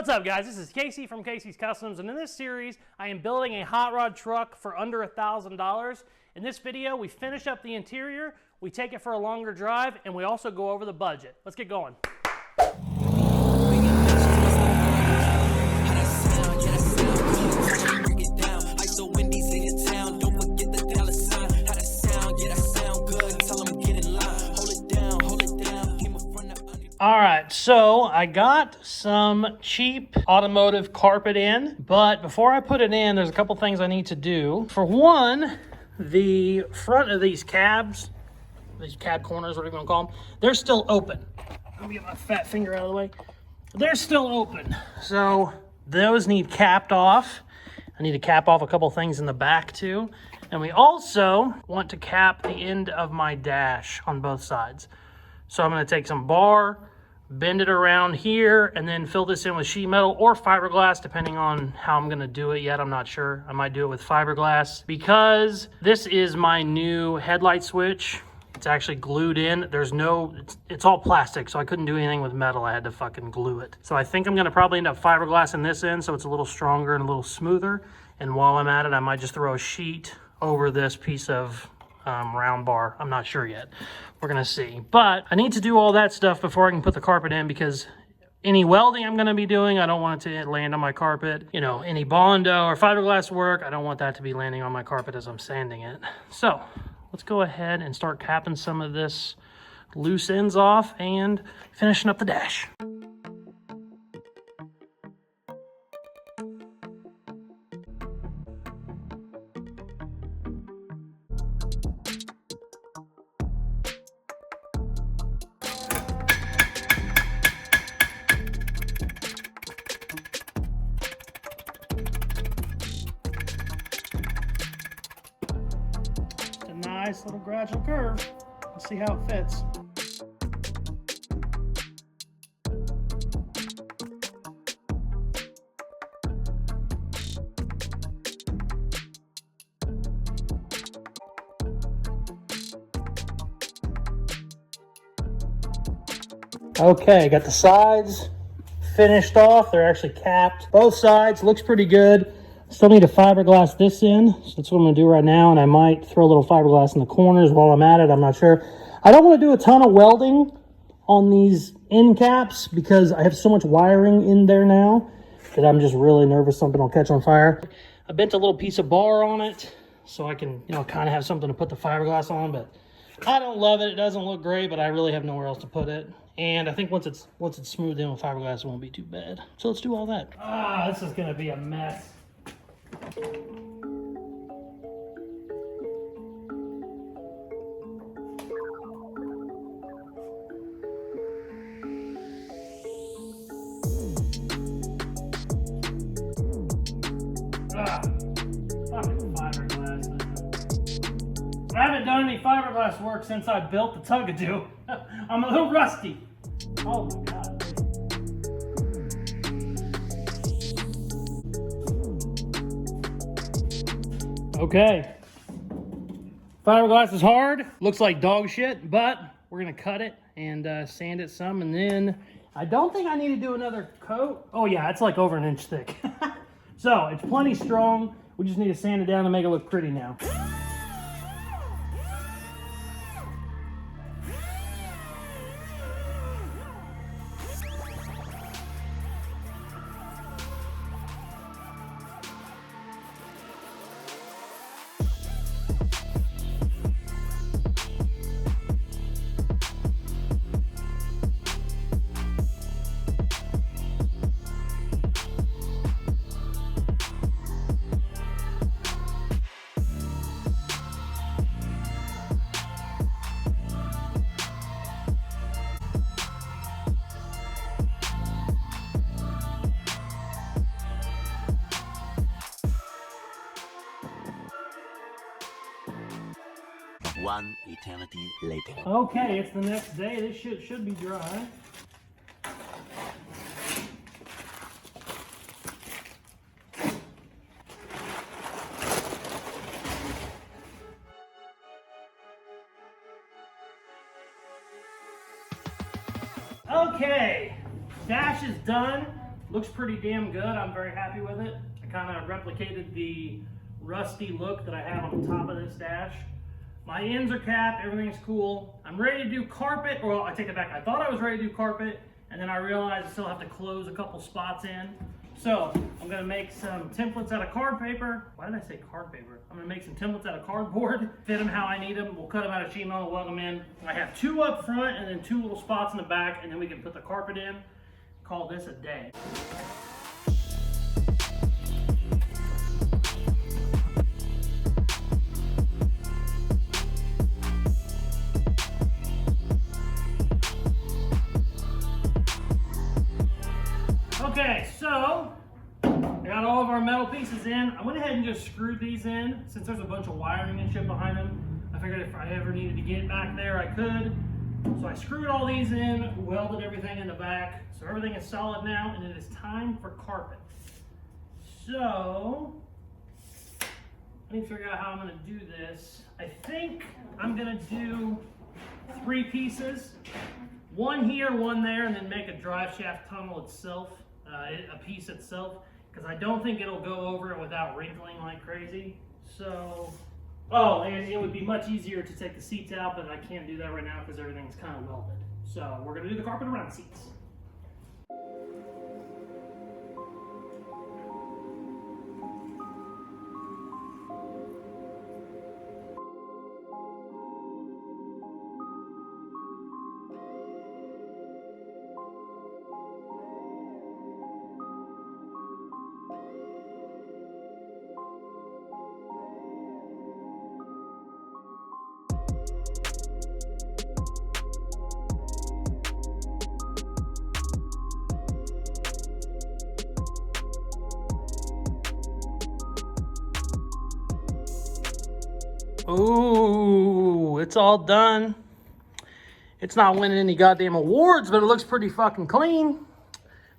What's up, guys? This is Casey from Casey's Customs, and in this series, I am building a hot rod truck for under $1,000. In this video, we finish up the interior, we take it for a longer drive, and we also go over the budget. Let's get going. All right, so I got some cheap automotive carpet in, but before I put it in, there's a couple things I need to do. For one, the front of these cabs, these cab corners, whatever you want to call them, they're still open. Let me get my fat finger out of the way. They're still open, so those need capped off. I need to cap off a couple things in the back too. And we also want to cap the end of my dash on both sides. So I'm going to take some bar, bend it around here, and then fill this in with sheet metal or fiberglass, depending on how I'm going to do it yet. I'm not sure. I might do it with fiberglass because this is my new headlight switch. It's actually glued in. There's no, it's all plastic, so I couldn't do anything with metal. I had to fucking glue it. So I think I'm going to probably end up fiberglassing this in so it's a little stronger and a little smoother. And while I'm at it, I might just throw a sheet over this piece of round bar. I'm not sure yet. We're gonna see. But I need to do all that stuff before I can put the carpet in, because any welding I'm gonna be doing, I don't want it to land on my carpet. You know, any Bondo or fiberglass work, I don't want that to be landing on my carpet as I'm sanding it. So let's go ahead and start capping some of this loose ends off and finishing up the dash. Nice little gradual curve. Let's see how it fits. Okay, got the sides finished off. They're actually capped. Both sides, looks pretty good. Still need to fiberglass this in, so that's what I'm going to do right now, and I might throw a little fiberglass in the corners while I'm at it. I'm not sure. I don't want to do a ton of welding on these end caps because I have so much wiring in there now that I'm just really nervous something will catch on fire. I bent a little piece of bar on it so I can, you know, kind of have something to put the fiberglass on, but I don't love it. It doesn't look great, but I really have nowhere else to put it. And I think once it's smoothed in with fiberglass, it won't be too bad. So let's do all that. This is going to be a mess. Fucking fiberglass. I haven't done any fiberglass work since I built the Tug-A-Doo. I'm a little rusty. Oh my God. Okay, fiberglass is hard, looks like dog shit, but we're gonna cut it and sand it some, and then I don't think I need to do another coat. Oh yeah, it's like over an inch thick. So it's plenty strong. We just need to sand it down to make it look pretty now. One eternity later. Okay, it's the next day. This shit should be dry. Okay, dash is done. Looks pretty damn good. I'm very happy with it. I kind of replicated the rusty look that I have on the top of this dash. My ends are capped, everything's cool. I'm ready to do carpet. Well, I take it back. I thought I was ready to do carpet, and then I realized I still have to close a couple spots in. So I'm gonna make some templates out of card paper. Why did I say card paper? I'm gonna make some templates out of cardboard, fit them how I need them. We'll cut them out of sheet metal, weld them in. I have 2 up front and then 2 little spots in the back, and then we can put the carpet in. Call this a day. Okay, so I got all of our metal pieces in. I went ahead and just screwed these in since there's a bunch of wiring and shit behind them. I figured if I ever needed to get back there, I could. So I screwed all these in, welded everything in the back. So everything is solid now, and it is time for carpet. So I need to figure out how I'm gonna do this. I think I'm gonna do 3 pieces. 1 here, 1 there, and then make a drive shaft tunnel itself. A piece itself, because I don't think it'll go over it without wrinkling like crazy. So, oh, and it would be much easier to take the seats out, but I can't do that right now because everything's kind of welded. So we're gonna do the carpet around the seats. Ooh, it's all done. It's not winning any goddamn awards, but it looks pretty fucking clean.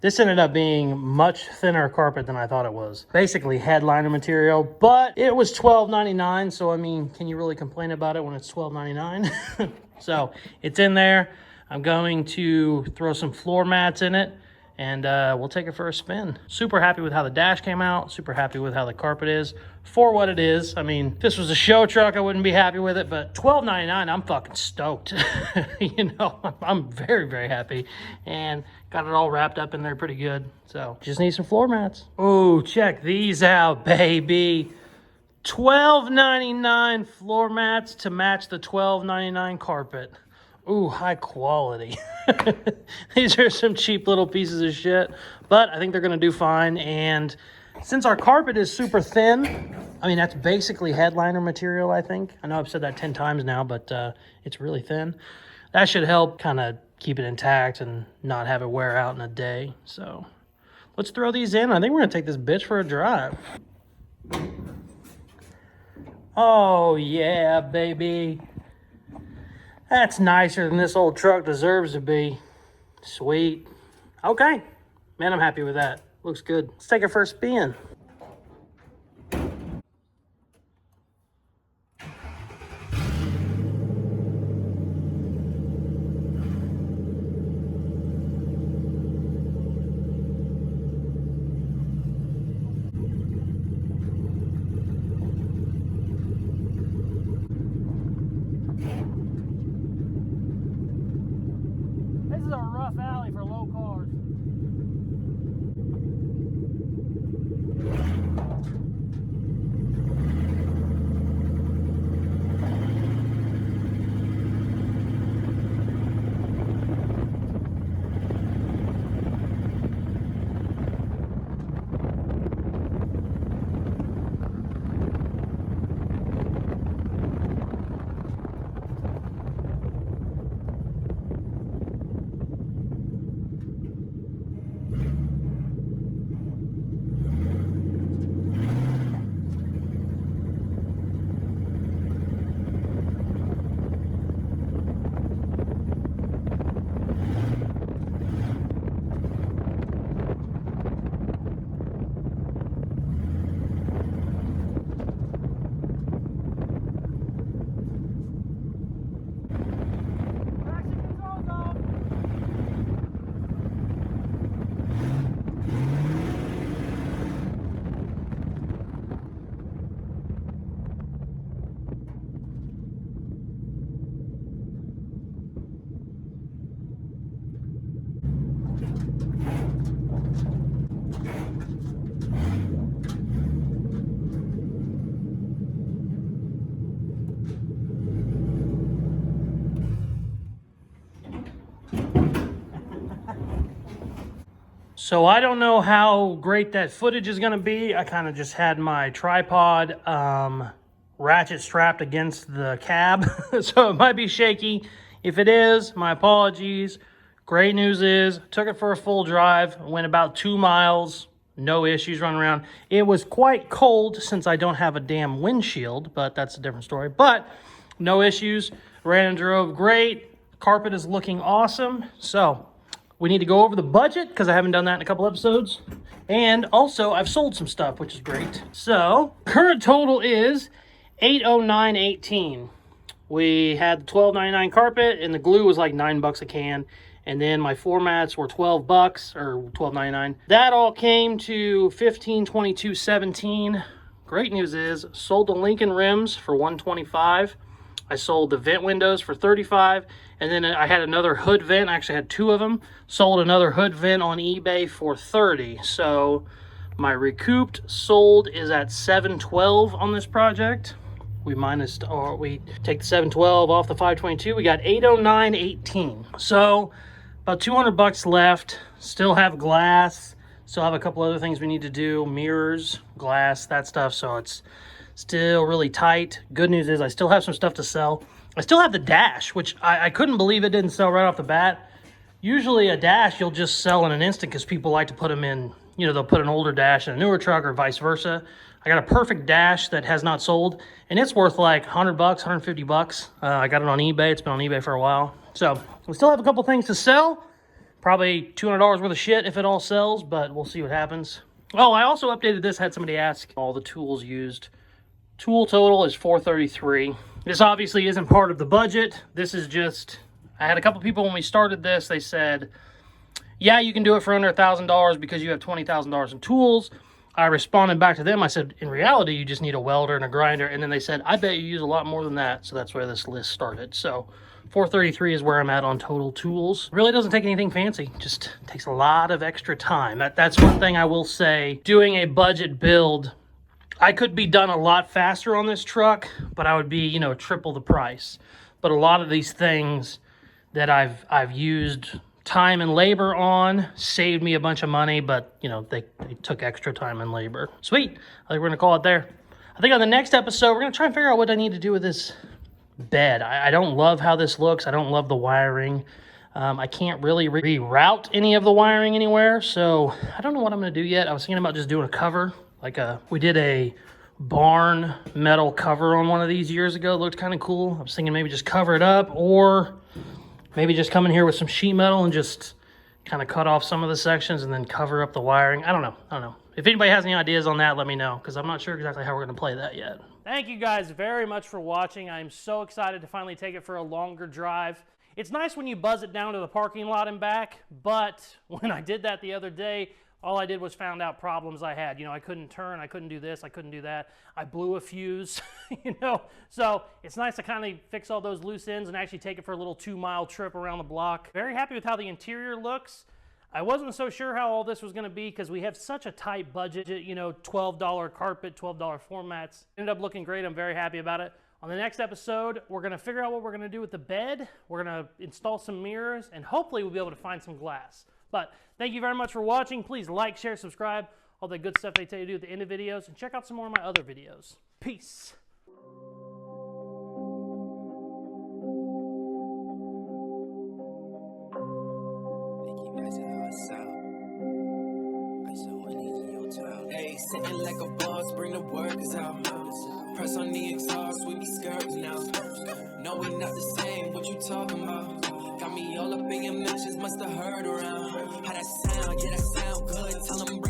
This ended up being much thinner carpet than I thought it was. Basically headliner material, but it was $12.99, so I mean, can you really complain about it when it's $12.99? So it's in there. I'm going to throw some floor mats in it, and we'll take it for a spin. Super happy with how the dash came out. Super happy with how the carpet is for what it is. I mean, if this was a show truck, I wouldn't be happy with it, but $12.99, I'm fucking stoked. You know, I'm very, very happy, and got it all wrapped up in there pretty good. So just need some floor mats. Oh, check these out, baby. $12.99 floor mats to match the $12.99 carpet. Ooh, high quality. These are some cheap little pieces of shit, but I think they're gonna do fine. And since our carpet is super thin, I mean, that's basically headliner material, I think. I know I've said that 10 times now, but it's really thin. That should help kind of keep it intact and not have it wear out in a day. So let's throw these in. I think we're gonna take this bitch for a drive. Oh yeah, baby. That's nicer than this old truck deserves to be. Sweet. Okay. Man, I'm happy with that. Looks good. Let's take it for a spin. This is a rough alley for low cars. So I don't know how great that footage is going to be. I kind of just had my tripod ratchet strapped against the cab, so it might be shaky. If it is, my apologies. Great news is, took it for a full drive, went about 2 miles, no issues running around. It was quite cold since I don't have a damn windshield, but that's a different story. But no issues, ran and drove great. Carpet is looking awesome. So we need to go over the budget because I haven't done that in a couple episodes. And also I've sold some stuff, which is great. So current total is $809.18. We had the $12.99 carpet and the glue was like $9 a can. And then my floor mats were $12 or $12.99. That all came to $1522.17. Great news is sold the Lincoln rims for $125. I sold the vent windows for $35, and then I had another hood vent. I actually had 2 of them. Sold another hood vent on eBay for $30. So my recouped sold is at $712 on this project. We take the $712 off the $522. We got $809.18. So about $200 left. Still have glass. Still have a couple other things we need to do. Mirrors, glass, that stuff. So it's still really tight. Good news is I still have some stuff to sell. I still have the dash, which I couldn't believe it didn't sell right off the bat. Usually a dash you'll just sell in an instant because people like to put them in, you know, they'll put an older dash in a newer truck or vice versa. I got a perfect dash that has not sold, and it's worth like $100, $150. I got it on eBay. It's been on eBay for a while. So we still have a couple things to sell. Probably $200 worth of shit if it all sells, but we'll see what happens. Oh, I also updated this. Had somebody ask all the tools used. Tool total is $433. This obviously isn't part of the budget. This is just, I had a couple people when we started this, they said, yeah, you can do it for under $1,000 because you have $20,000 in tools. I responded back to them. I said, in reality, you just need a welder and a grinder. And then they said, I bet you use a lot more than that. So that's where this list started. So $433 is where I'm at on total tools. Really doesn't take anything fancy. Just takes a lot of extra time. That's one thing I will say. Doing a budget build, I could be done a lot faster on this truck, but I would be, you know, triple the price. But a lot of these things that I've used time and labor on saved me a bunch of money, but, you know, they took extra time and labor. Sweet. I think we're going to call it there. I think on the next episode, we're going to try and figure out what I need to do with this bed. I don't love how this looks. I don't love the wiring. I can't really reroute any of the wiring anywhere, so I don't know what I'm going to do yet. I was thinking about just doing a cover. We did a barn metal cover on one of these years ago. It looked kind of cool. I was thinking maybe just cover it up, or maybe just come in here with some sheet metal and just kind of cut off some of the sections and then cover up the wiring. I don't know. If anybody has any ideas on that, let me know, because I'm not sure exactly how we're going to play that yet. Thank you guys very much for watching. I'm so excited to finally take it for a longer drive. It's nice when you buzz it down to the parking lot and back, but when I did that the other day, all I did was found out problems I had. You know, I couldn't turn, I couldn't do this, I couldn't do that. I blew a fuse, you know. So it's nice to kind of fix all those loose ends and actually take it for a little 2-mile trip around the block. Very happy with how the interior looks. I wasn't so sure how all this was going to be because we have such a tight budget, you know, $12 carpet, $12 floor mats. Ended up looking great. I'm very happy about it. On the next episode, we're going to figure out what we're going to do with the bed. We're going to install some mirrors, and hopefully we'll be able to find some glass. But thank you very much for watching. Please like, share, subscribe, all the good stuff they tell you to do at the end of videos, and check out some more of my other videos. Peace. Hey, sitting like a boss, bring the workers out. Press on the exhaust, we be skirts now. No, we not the same, what you talking about? Got me all up in your mentions, must have heard around. How that sound, yeah, that sound good, tell them